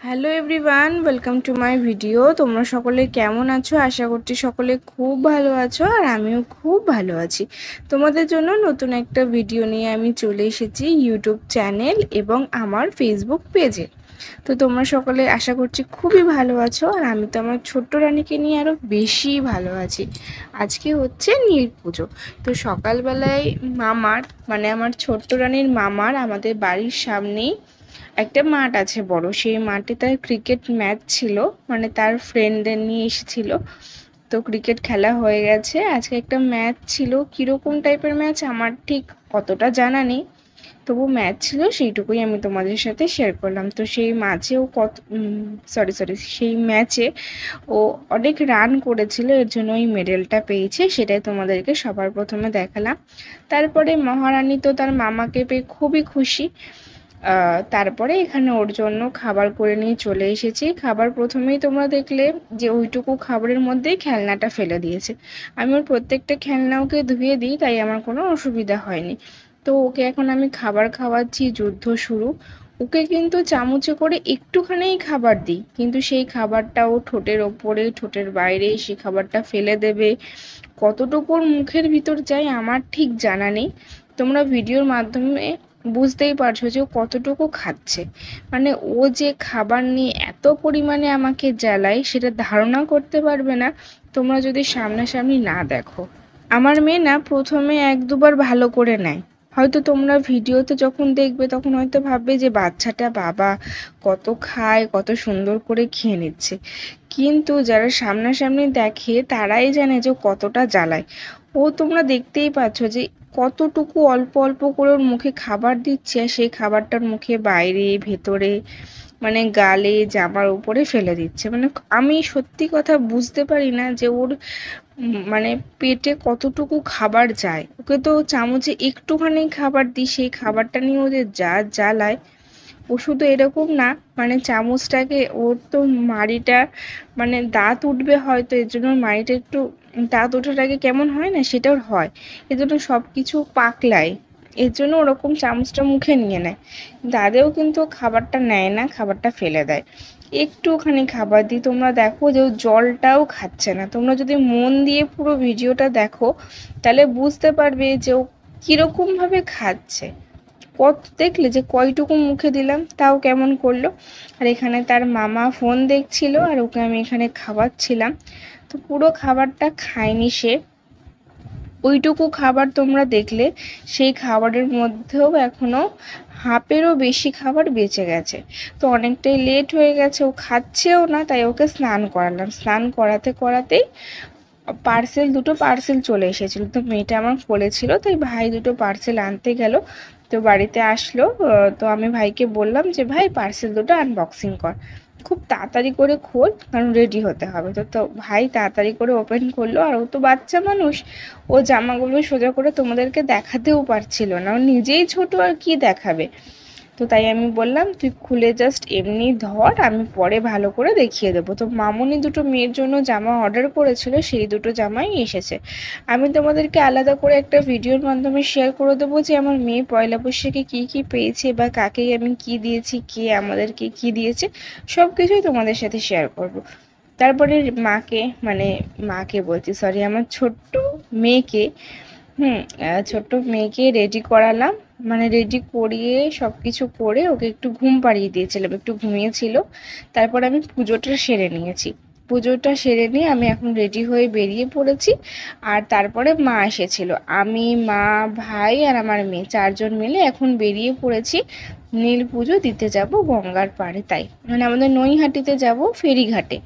Hello everyone, welcome to my video. তোমরা সকলে কেমন আছো? আশা করছি সকলে খুব ভালো আছো, আর আমিও খুব ভালো আছি। তোমাদের জন্য নতুন একটা ভিডিও নিয়ে আমি চলে এসেছি ইউটিউব চ্যানেল এবং আমার ফেসবুক পেজে। তো তোমরা সকলে আশা করছি খুবই ভালো আছো, আর আমি তো আমার ছোট্ট রানীকে নিয়ে আরও বেশি ভালো আছি। আজকে হচ্ছে নীল পুজো। তো সকালবেলায় আমার ছোট্ট রানীর মামার আমাদের বাড়ির সামনেই একটা মাঠ আছে বড়, সেই মাঠে তার ক্রিকেট ম্যাচ ছিল, মানে তার ফ্রেন্ডদের নিয়ে এসেছিল। তো ক্রিকেট খেলা হয়ে গেছে, আজকে একটা ম্যাচ ছিল। কীরকম টাইপের ম্যাচ আমার ঠিক অতটা জানা নেই, তবু ম্যাচ ছিল, সেইটুকুই আমি তোমাদের সাথে শেয়ার করলাম। তো সেই ম্যাচেও সেই ম্যাচে ও অনেক রান করেছিল, এর জন্য ওই মেডেলটা পেয়েছে, সেটাই তোমাদেরকে সবার প্রথমে দেখালাম। তারপরে মহারানী তো তার মামাকে পেয়ে খুবই খুশি। তারপরে এখানে ওর জন্য খাবার করে নিয়ে চলে এসেছি। খাবার প্রথমেই তোমরা দেখলে যে ওইটুকু খাবারের মধ্যেই খেলনাটা ফেলে দিয়েছে। আমি ওর প্রত্যেকটা খেলনা ওকে ধুয়ে দিই, তাই আমার কোনো অসুবিধা হয়নি। তো ওকে এখন আমি খাবার খাওয়াচ্ছি, যুদ্ধ শুরু। ওকে কিন্তু চামচে করে একটুখানেই খাবার দিই, কিন্তু সেই খাবারটা ও ঠোঁটের ওপরে ঠোঁটের বাইরে সেই খাবারটা ফেলে দেবে। কতটুকু ওর মুখের ভিতর যায় আমার ঠিক জানা নেই। তোমরা ভিডিওর মাধ্যমে বুঝতেই পারছো যে ও কতটুকু খাচ্ছে। মানে ও যে খাবার নিয়ে এত পরিমাণে আমাকে জ্বালায়, সেটা ধারণা করতে পারবে না তোমরা যদি সামনাসামনি না দেখো। আমার মেয়ে না প্রথমে এক দুবার ভালো করে নেয়, হয়তো তোমরা ভিডিওতে যখন দেখবে তখন হয়তো ভাববে যে বাচ্চাটা বাবা কত খায়, কত সুন্দর করে খেয়ে নিচ্ছে, কিন্তু যারা সামনাসামনি দেখে তারাই জানে যে কতটা জ্বালায়। ও তোমরা দেখতেই পাচ্ছ যে কতটুকু অল্প অল্প করে ওর মুখে খাবার দিচ্ছে, আর সেই খাবারটার মুখে বাইরে ভেতরে মানে গালে জামার উপরে ফেলে দিচ্ছে। মানে আমি সত্যি কথা বুঝতে পারি না যে ওর মানে পেটে কতটুকু খাবার যায়। ওকে তো চামচে একটুখানি খাবার দিই, সেই খাবারটা নিয়ে ও যে যা জ্বালায়। ও শুধু এরকম না, মানে চামচটাকে ওর তো মাড়িটা মানে দাঁত উঠবে হয়তো, এর জন্য ওর মাড়িটা একটু দাঁত ওঠার আগে কেমন হয় না, সেটাও হয়। এর জন্য সব কিছু পাকলায়, এর জন্য ওরকম চামচটা মুখে নিয়ে নেয়। দাদেও কিন্তু খাবারটা নেয় না, খাবারটা ফেলে দেয়। একটুখানি খাবার দিই, তোমরা দেখো যে ও জলটাও খাচ্ছে না। তোমরা যদি মন দিয়ে পুরো ভিডিওটা দেখো তাহলে বুঝতে পারবে যে ও কীরকমভাবে খাচ্ছে। দেখলে যে কয়টুকু মুখে দিলাম তাও কেমন করলো। আর এখানে তার মামা ফোন দেখছিল, আর ওকে আমি এখানে খাওয়াচ্ছিলাম। তো পুরো খাবারটা খায়নি সে, ওইটুকু খাবার তোমরা দেখলে। সেই খাবারের মধ্যেও এখনও হাফেরও বেশি খাবার বেঁচে গেছে। তো অনেকটাই লেট হয়ে গেছে, ও খাচ্ছেও না, তাই ওকে স্নান করালাম। স্নান করাতে করাতেই দুটো পার্সেল চলে এসেছিলো। তো মেয়েটা আমার কোলে ছিল, তাই ভাই দুটো পার্সেল আনতে গেল। তো বাড়িতে আসলো, তো আমি ভাইকে বললাম যে ভাই পার্সেল দুটো আনবক্সিং কর, খুব তাড়াতাড়ি করে খোল, কারণ রেডি হতে হবে। তো ভাই তাড়াতাড়ি করে ওপেন করলো, আর ও তো বাচ্চা মানুষ, ও জামাগুলো সোজা করে তোমাদেরকে দেখাতেও পারছিল না, ও নিজেই ছোট আর কি দেখাবে। তো তাই আমি বললাম তুই খুলে জাস্ট এমনি ধর, আমি পরে ভালো করে দেখিয়ে দেবো। তো মামুনি দুটো মেয়ের জন্য জামা অর্ডার করেছিল, সেই দুটো জামাই এসেছে। আমি তোমাদেরকে আলাদা করে একটা ভিডিওর মাধ্যমে শেয়ার করে দেবো যে আমার মেয়ে পয়লা বৈশাখে কী কী পেয়েছে, বা কাকে আমি কি দিয়েছি, কে আমাদেরকে কি দিয়েছে, সব কিছুই তোমাদের সাথে শেয়ার করব। তারপরে মাকে বলছি, সরি, আমার ছোট্ট মেয়েকে ছোট্ট মেয়েকে রেডি করালাম, মানে রেডি করিয়ে সব কিছু করে ওকে একটু ঘুম পাড়িয়ে দিয়েছিলাম, একটু ঘুমিয়েছিল। তারপর আমি পুজোটা সেরে নিয়েছি। পুজোটা সেরে নিয়ে আমি এখন রেডি হয়ে বেরিয়ে পড়েছি। আর তারপরে মা এসেছিল, আমি, মা, ভাই আর আমার মেয়ে চারজন মিলে এখন বেরিয়ে পড়েছি নীল পুজো দিতে যাব গঙ্গার পাড়ে, তাই মানে আমাদের নৈহাটিতে যাব ফেরিঘাটে।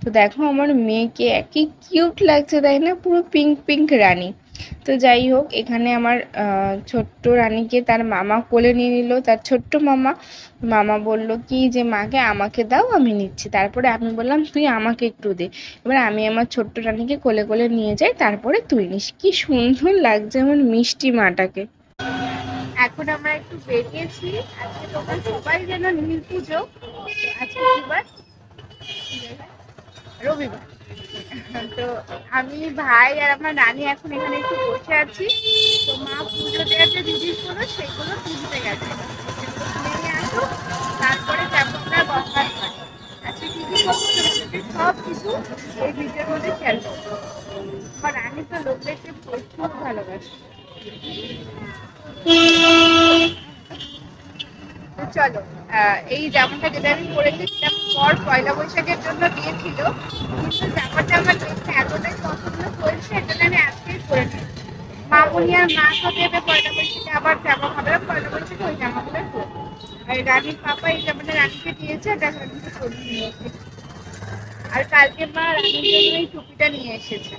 তো দেখো আমার মেয়েকে একই কিউট লাগছে তাই না, পুরো পিঙ্ক পিঙ্ক রানী। তো যাই হোক, এখানে আমার ছোট্ট রানীকে তার মামা কোলে নিয়ে নিল, তার ছোট্ট মামা। মামা বলল কি যে মাকে আমাকে দাও, আমি নিচ্ছি। তারপরে আমি বললাম তুই আমাকে একটু দে। এবার আমি আমার ছোট্ট রানীকে কোলে কোলে নিয়ে যাই, তারপরে তুই নিস। কি সুন্দর লাগছে আমার মিষ্টি মাটাকে। এখন আমরা একটু বেরিয়েছি, আজকে তোমরা সবাই যেন নীল পুজো। আজকে কি বার? রবিবার। তো আমি, ভাই আর আমার নানি এখন এখানে একটু বসে আছি। তো মা পুজো দেওয়ার যে জিনিসগুলো সেগুলো তুলতে গেছে, সেগুলো তুলে নিয়ে আসো, তারপরে যাবো আমরা গঙ্গার ঘাটে। চলো, এই জামাটা যেটা আমি পরেছি সেটা পর পয়লা বৈশাখের জন্য দিয়েছিল, কিন্তু জামাটা আমার দেখতে এতটাই পছন্দ হয়েছে, এটা আমি আজকেই পরে নিই। মামুনি আর মা তো দেবে পয়লা বৈশাখে আবার জামা, ভাবলাম পয়লা বৈশাখে ওই জামাগুলো পরবো। আর রানীর পাপা এই জামাটা রানীকে দিয়েছে, আর রানীকে পরিয়ে নিয়েছে। আর কালকে মা রানীর জন্য এই টুপিটা নিয়ে এসেছে,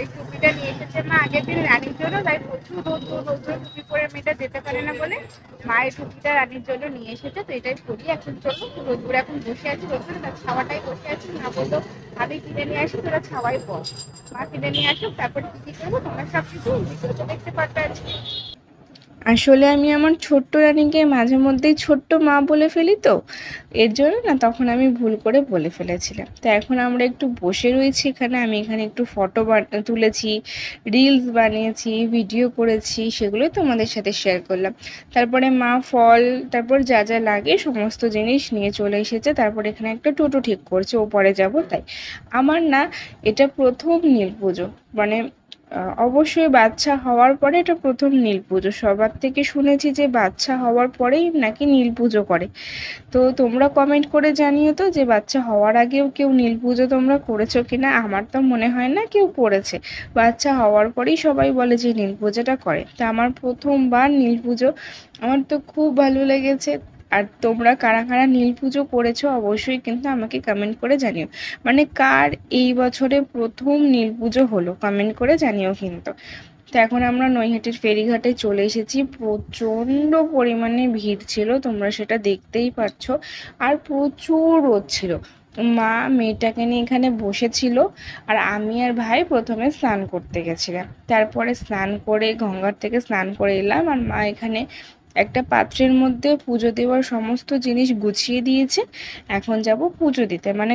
এই টুপিটা নিয়ে এসেছে মা আগের দিন রানীর জন্য, তাই প্রচুর রোদ্র টুপি পরে মেয়েটা যেতে পারে না বলে মায়ের টুপিটা রানীর জন্য নিয়ে এসেছে। তো এটাই পরি এখন। চলো, রোদ্দুরে এখন বসে আছি, রোদ্দুরে তার ছাওয়াটাই বসে আছি। মা বললো আমি কিনে নিয়ে আসি, তোরা ছাওয়াই বস। মা কিনে নিয়ে আসুক, তারপর কি করবো তোমরা সব কিছু দেখতে পারবে আজকে। আসলে আমি আমার ছোট্ট রানীকে মাঝে মধ্যেই ছোট্ট মা বলে ফেলি, তো এর জন্য না তখন আমি ভুল করে বলে ফেলেছিলাম। তো এখন আমরা একটু বসে রয়েছি এখানে, আমি এখানে একটু ফটো তুলেছি, রিলস বানিয়েছি, ভিডিও করেছি, সেগুলোই তোমাদের সাথে শেয়ার করলাম। তারপরে মা ফল, তারপর যা যা লাগে সমস্ত জিনিস নিয়ে চলে এসেছে। তারপর এখানে একটা টোটো ঠিক করছে, ওপরে যাব তাই। আমার না এটা প্রথম নীল পুজো, মানে অবশ্যই বাচ্চা হওয়ার পরে এটা প্রথম নীল পুজো। সবার থেকে শুনেছি যে বাচ্চা হওয়ার পরেই নাকি নীল পুজো করে। তো তোমরা কমেন্ট করে জানিও তো যে বাচ্চা হওয়ার আগেও কেউ নীল পুজো তোমরা করেছো কিনা। আমার তো মনে হয় না কেউ করেছে, বাচ্চা হওয়ার পরেই সবাই বলে যে নীল পুজোটা করে। তা আমার প্রথমবার নীল পুজো, আমার তো খুব ভালো লেগেছে। আর তোমরা কারা কারা নীল পুজো করেছো অবশ্যই কিন্তু আমাকে কমেন্ট করে জানিও, মানে কার এই বছরে প্রথম নীল পুজো হলো কমেন্ট করে জানিও কিন্তু। তো এখন আমরা নৈহাটির ফেরিঘাটে চলে এসেছি, প্রচণ্ড পরিমাণে ভিড় ছিল, তোমরা সেটা দেখতেই পাচ্ছ। আর প্রচুর রোদ ছিল। মা মেয়েটাকে নিয়ে এখানে বসেছিল, আর আমি আর ভাই প্রথমে স্নান করতে গেছিলাম। তারপরে স্নান করে গঙ্গার থেকে স্নান করে এলাম, আর মা এখানে একটা পাত্রের মধ্যে পুজো দেওয়ার সমস্ত জিনিস গুছিয়ে দিয়েছে। এখন যাব পুজো দিতে, মানে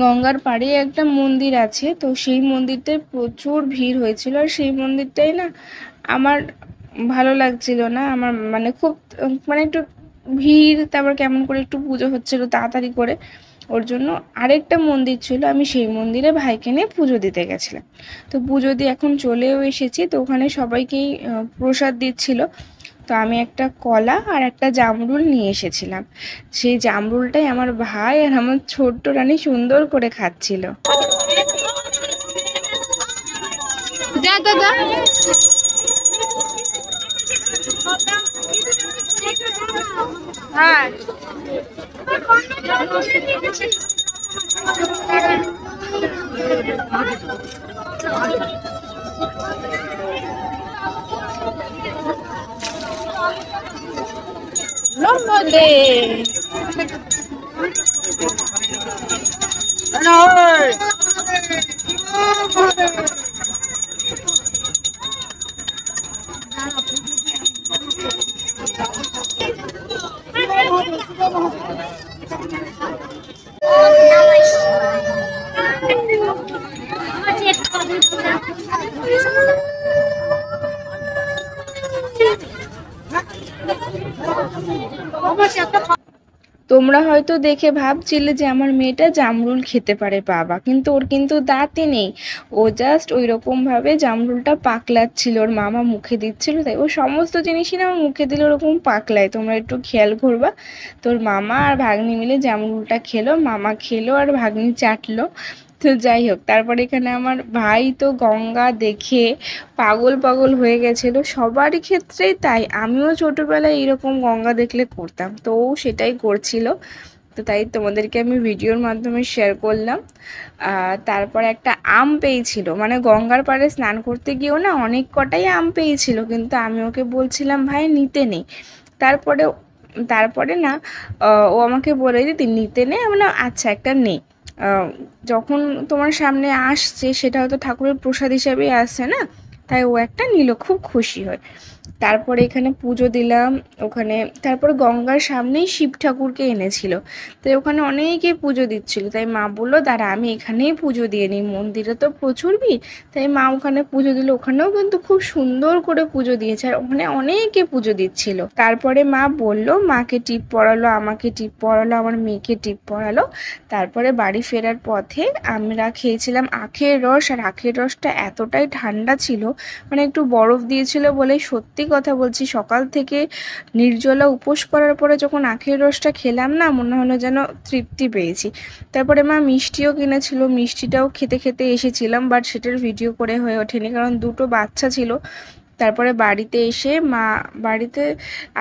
গঙ্গার পাড়ে একটা মন্দির আছে, তো সেই মন্দিরটায় প্রচুর ভিড় হয়েছিল। আর সেই মন্দিরটাই না আমার ভালো লাগছিল না, আমার মানে খুব মানে একটু ভিড়, তারপর কেমন করে একটু পুজো হচ্ছিল তাড়াতাড়ি করে, ওর জন্য আরেকটা মন্দির ছিল, আমি সেই মন্দিরে ভাইকে নিয়ে পুজো দিতে গেছিলাম। তো পুজো দিয়ে এখন চলেও এসেছি, তো ওখানে সবাইকেই প্রসাদ দিচ্ছিল। তো আমি একটা কলা আর একটা জামরুল নিয়ে এসেছিলাম, সেই জামরুলটাই আমার ভাই আর আমার ছোট্ট রানী সুন্দর করে খাচ্ছিল। হ্যাঁ, তোমরা হয়তো দেখে ভাবছিলে যে আমার মেয়েটা জামরুল খেতে পারে বাবা, কিন্তু ওর কিন্তু দাঁতই নেই। ও জাস্ট ওই রকম ভাবে জামরুলটা পাকলাচ্ছিল, ওর মামা মুখে দিচ্ছিল, তাই ও সমস্ত জিনিসই না আমার মুখে দিলে ওরকম পাকলায়, তোমরা একটু খেয়াল করবা। তোর মামা আর ভাগ্নি মিলে জামরুলটা খেলো, মামা খেলো আর ভাগ্নি চাটলো। তো যাই হোক, তারপরে এখানে আমার ভাই তো গঙ্গা দেখে পাগল পাগল হয়ে গেছিলো, সবারই ক্ষেত্রেই তাই। আমিও ছোটোবেলায় এইরকম গঙ্গা দেখলে করতাম, তো ও সেটাই করছিল। তো তাই তোমাদেরকে আমি ভিডিওর মাধ্যমে শেয়ার করলাম। তারপর একটা আম পেয়েছিল, মানে গঙ্গার পাড়ে স্নান করতে গিয়েও না অনেক কটাই আম পেয়েছিল, কিন্তু আমি ওকে বলছিলাম ভাই নিতে নেই। তারপরে তারপরে না ও আমাকে বলে দিদি নিতে নেই, আমি বললাম আচ্ছা একটা নেই। যখন তোমার সামনে আসছে সেটা হয়তো ঠাকুরের প্রসাদ হিসাবেই আসছে না, তাই ও একটা নিল, খুব খুশি হয়। তারপরে এখানে পুজো দিলাম ওখানে। তারপর গঙ্গার সামনেই শিব ঠাকুরকে এনেছিল, তাই ওখানে অনেকে পুজো দিচ্ছিল, তাই মা বললো দাঁড়া আমি এখানেই পুজো দিয়ে নিই, মন্দিরে তো প্রচুর ভিড়। তাই মা ওখানে পুজো দিল, ওখানেও কিন্তু খুব সুন্দর করে পুজো দিয়েছে আর ওখানে অনেকে পুজো দিচ্ছিল। তারপরে মা বলল, মাকে টিপ পরালো, আমাকে টিপ পরালো, আমার মেয়েকে টিপ পরালো। তারপরে বাড়ি ফেরার পথে আমরা খেয়েছিলাম আখের রস, আর আখের রসটা এতটাই ঠান্ডা ছিল, মানে একটু বরফ দিয়েছিল বলে সত্যি কথা বলছি সকাল থেকে নির্জলা উপোস করার পরে যখন আখের রসটা খেলাম না, মনে হলো যেন তৃপ্তি পেয়েছি। তারপরে মা মিষ্টিও কিনেছিল, মিষ্টিটাও খেতে খেতে এসেছিলাম, বাট সেটার ভিডিও করে হয়ে ওঠেনি কারণ দুটো বাচ্চা ছিল। তারপরে বাড়িতে এসে বাড়িতে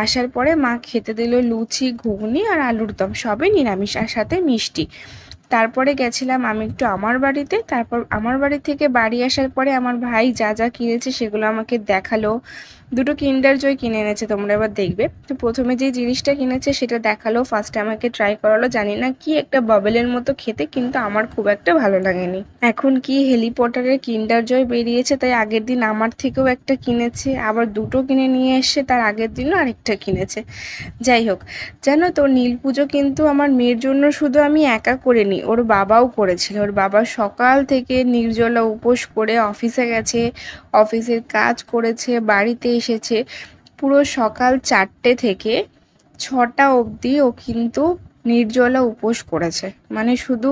আসার পরে মা খেতে দিল লুচি, ঘুগনি আর আলুর দম, সবই নিরামিষ আর সাথে মিষ্টি। তারপরে গেছিলাম আমি একটু আমার বাড়িতে। তারপর আমার বাড়ি থেকে বাড়ি আসার পরে আমার ভাই যা যা কিনেছে সেগুলো আমাকে দেখালো। দুটো কিন্ডার জয় কিনে এনেছে, তোমরা এবার দেখবে। তো প্রথমে যে জিনিসটা কিনেছে সেটা দেখালো, ফার্স্টে আমাকে ট্রাই করালো, জানি না কি একটা বাবেলের মতো খেতে, কিন্তু আমার খুব একটা ভালো লাগেনি। এখন কি হ্যারি পটারের কিন্ডার জয় বেরিয়েছে, তাই আগের দিন আমার থেকেও একটা কিনেছে, আবার দুটো কিনে নিয়ে এসে তার আগের দিনও আরেকটা কিনেছে। যাই হোক, জানো তো নীল পুজো কিন্তু আমার মেয়ের জন্য শুধু আমি একা করিনি, ওর বাবাও করেছিল। ওর বাবা সকাল থেকে নির্জলা উপোস করে অফিসে গেছে, অফিসের কাজ করেছে, বাড়িতে এসেছে, পুরো সকাল 4টে থেকে 6টা অবধি ও কিন্তু নির্জলা উপোস করেছে। মানে শুধু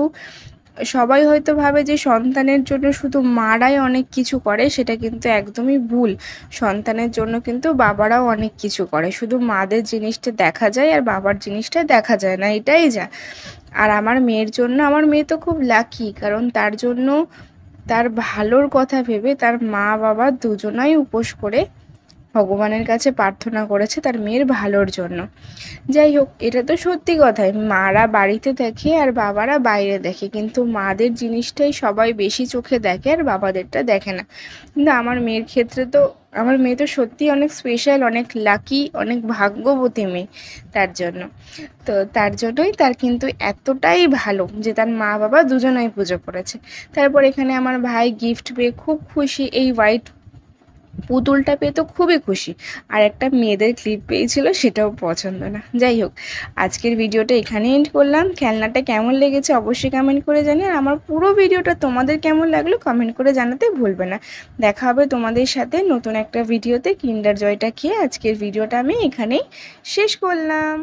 সবাই হয়তো ভাবে যে সন্তানের জন্য শুধু মারাই অনেক কিছু করে, সেটা কিন্তু একদমই ভুল। সন্তানের জন্য কিন্তু বাবারাও অনেক কিছু করে, শুধু মাদের জিনিসটা দেখা যায় আর বাবার জিনিসটা দেখা যায় না, এটাই যা। আর আমার মেয়ের জন্য, আমার মেয়ে তো খুব লাকি, কারণ তার জন্য তার ভালোর কথা ভেবে তার মা বাবা দুজনাই উপোস করে ভগবানের কাছে প্রার্থনা করেছে তার মেয়ের ভালোর জন্য। যাই হোক, এটা তো সত্যি কথাই, মারা বাড়িতে দেখে আর বাবারা বাইরে দেখে, কিন্তু মাদের জিনিসটাই সবাই বেশি চোখে দেখে আর বাবাদেরটা দেখে না। কিন্তু আমার মেয়ের ক্ষেত্রে তো, আমার মেয়ে তো সত্যি অনেক স্পেশাল, অনেক লাকি, অনেক ভাগ্যবতী মেয়ে তার জন্য। তো তার জন্যই তার কিন্তু এতটাই ভালো যে তার মা বাবা দুজনেই পুজো করেছে। তারপর এখানে আমার ভাই গিফট পেয়ে খুব খুশি, এই হোয়াইট পুতুলটা পেয়ে তো খুবই খুশি, আর একটা মেয়েদের ক্লিপ পেয়েছিল সেটাও পছন্দ না। যাই হোক, আজকের ভিডিওটা এখানে এন্ড করলাম। খেলনাটা কেমন লেগেছে অবশ্যই কমেন্ট করে জানিয়ে, আর আমার পুরো ভিডিওটা তোমাদের কেমন লাগলো কমেন্ট করে জানাতে ভুলবে না। দেখা হবে তোমাদের সাথে নতুন একটা ভিডিওতে। কিন্ডার জয়টা খেয়ে আজকের ভিডিওটা আমি এখানেই শেষ করলাম।